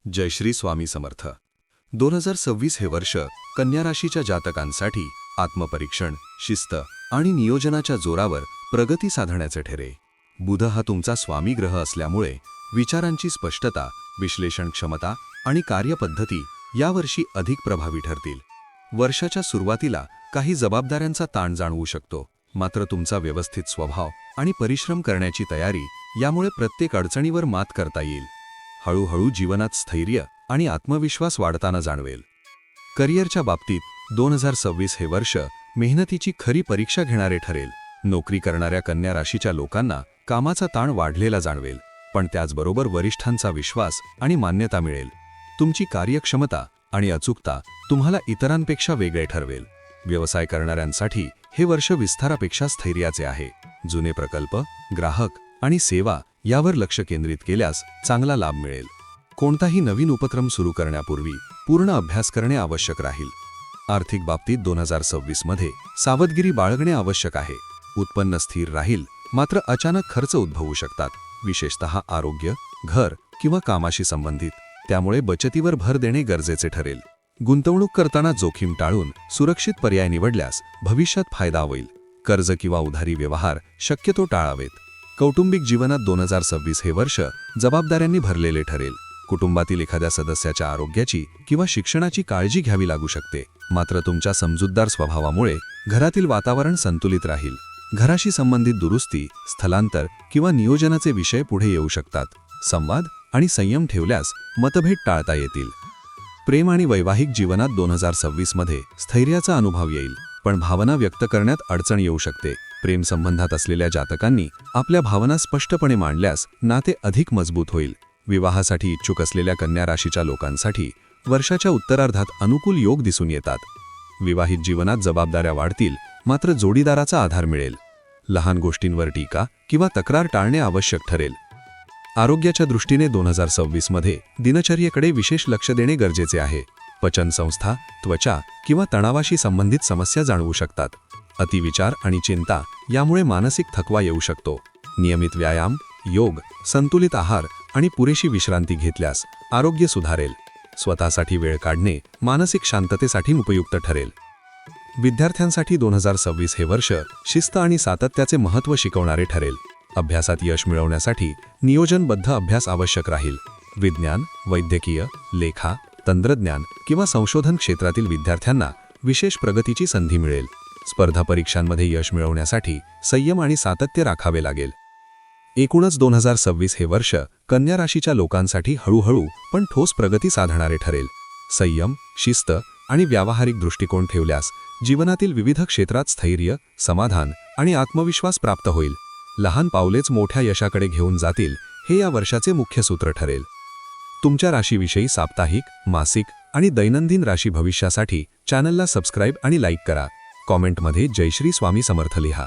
जय श्री स्वामी समर्थ. 2026 हे वर्ष कन्या राशीच्या जातकांसाठी आत्मपरीक्षण, शिस्त आणि नियोजनाच्या जोरावर प्रगती साधण्याचे ठरे. बुध हा तुमचा स्वामी ग्रह असल्यामुळे विचारांची स्पष्टता, विश्लेषण क्षमता आणि कार्यपद्धती यावर्षी अधिक प्रभावी ठरतील. वर्षाच्या सुरुवातीला काही जबाबदाऱ्यांचा ताण जाणवू शकतो, मात्र तुमचा व्यवस्थित स्वभाव आणि परिश्रम करण्याची तयारी यामुळे प्रत्येक अडचणीवर मात करता येईल. हळूहळू जीवनात स्थैर्य आणि आत्मविश्वास वाढताना जाणवेल. करिअरच्या बाबतीत 2026 हे वर्ष मेहनतीची खरी परीक्षा घेणारे ठरेल. नोकरी करणाऱ्या कन्या राशीच्या लोकांना कामाचा ताण वाढलेला जाणवेल, पण त्याचबरोबर वरिष्ठांचा विश्वास आणि मान्यता मिळेल. तुमची कार्यक्षमता आणि अचूकता तुम्हाला इतरांपेक्षा वेगळे ठरवेल. व्यवसाय करणाऱ्यांसाठी हे वर्ष विस्तारापेक्षा स्थैर्याचे आहे. जुने प्रकल्प, ग्राहक आणि सेवा यावर लक्ष केंद्रित केल्यास चांगला लाभ मिळेल. कोणताही नवीन उपक्रम सुरू करण्यापूर्वी पूर्ण अभ्यास करणे आवश्यक राहील. आर्थिक बाबतीत 2026 मध्ये सावधगिरी बाळगणे आवश्यक आहे. उत्पन्न स्थिर राहील, मात्र अचानक खर्च उद्भवू शकतात, विशेषतः आरोग्य, घर किंवा कामाशी संबंधित. त्यामुळे बचतीवर भर देणे गरजेचे ठरेल. गुंतवणूक करताना जोखीम टाळून सुरक्षित पर्याय निवडल्यास भविष्यात फायदा होईल. कर्ज किंवा उधारी व्यवहार शक्यतो टाळावेत. कौटुंबिक जीवनात 2026 हे वर्ष जबाबदाऱ्यांनी भरलेले ठरेल. कुटुंबातील एखाद्या सदस्याच्या आरोग्याची किंवा शिक्षणाची काळजी घ्यावी लागू शकते, मात्र तुमच्या समजूतदार स्वभावामुळे घरातील वातावरण संतुलित राहील. घराशी संबंधित दुरुस्ती, स्थलांतर किंवा नियोजनाचे विषय पुढे येऊ शकतात. संवाद आणि संयम ठेवल्यास मतभेद टाळता येतील. प्रेम आणि वैवाहिक जीवनात 2026 मध्ये स्थैर्याचा अनुभव येईल, पण भावना व्यक्त करण्यात अडचण येऊ शकते. प्रेम संबंधात असलेल्या जातकांनी आपल्या भावना स्पष्टपणे मांडल्यास नाते अधिक मजबूत होईल. विवाहासाठी इच्छुक असलेल्या कन्या राशीच्या लोकांसाठी वर्षाच्या उत्तरार्धात अनुकूल योग दिसून येतात. विवाहित जीवनात जबाबदाऱ्या वाढतील, मात्र जोडीदाराचा आधार मिळेल. लहान गोष्टींवर टीका किंवा तक्रार टाळणे आवश्यक ठरेल. आरोग्याच्या दृष्टीने 2026 मध्ये दिनचर्येकडे विशेष लक्ष देणे गरजेचे आहे. पचनसंस्था, त्वचा किंवा तणावाशी संबंधित समस्या जाणवू शकतात. अतिविचार आणि चिंता यामुळे मानसिक थकवा येऊ शकतो. नियमित व्यायाम, योग, संतुलित आहार आणि पुरेशी विश्रांती घेतल्यास आरोग्य सुधारेल. स्वतःसाठी वेळ काढणे मानसिक शांततेसाठी उपयुक्त ठरेल. विद्यार्थ्यांसाठी 2026 हे वर्ष शिस्त आणि सातत्याचे महत्त्व शिकवणारे ठरेल. अभ्यासात यश मिळवण्यासाठी नियोजनबद्ध अभ्यास आवश्यक राहील. विज्ञान, वैद्यकीय, लेखा, तंत्रज्ञान किंवा संशोधन क्षेत्रातील विद्यार्थ्यांना विशेष प्रगतीची संधी मिळेल. स्पर्धा परीक्षांमध्ये यश मिळवण्यासाठी संयम आणि सातत्य राखावे लागेल. एकूणच 2026 हे वर्ष कन्या राशीच्या लोकांसाठी हळूहळू पण ठोस प्रगती साधणारे ठरेल. संयम, शिस्त आणि व्यावहारिक दृष्टिकोन ठेवल्यास जीवनातील विविध क्षेत्रात स्थैर्य, समाधान आणि आत्मविश्वास प्राप्त होईल. लहान पावलेच मोठ्या यशाकडे घेऊन जातील, हे या वर्षाचे मुख्य सूत्र ठरेल. तुमच्या राशीविषयी साप्ताहिक, मासिक आणि दैनंदिन राशी भविष्यासाठी चॅनलला सबस्क्राईब आणि लाईक करा. कॉमेंटमध्ये जय श्री स्वामी समर्थ लिहा.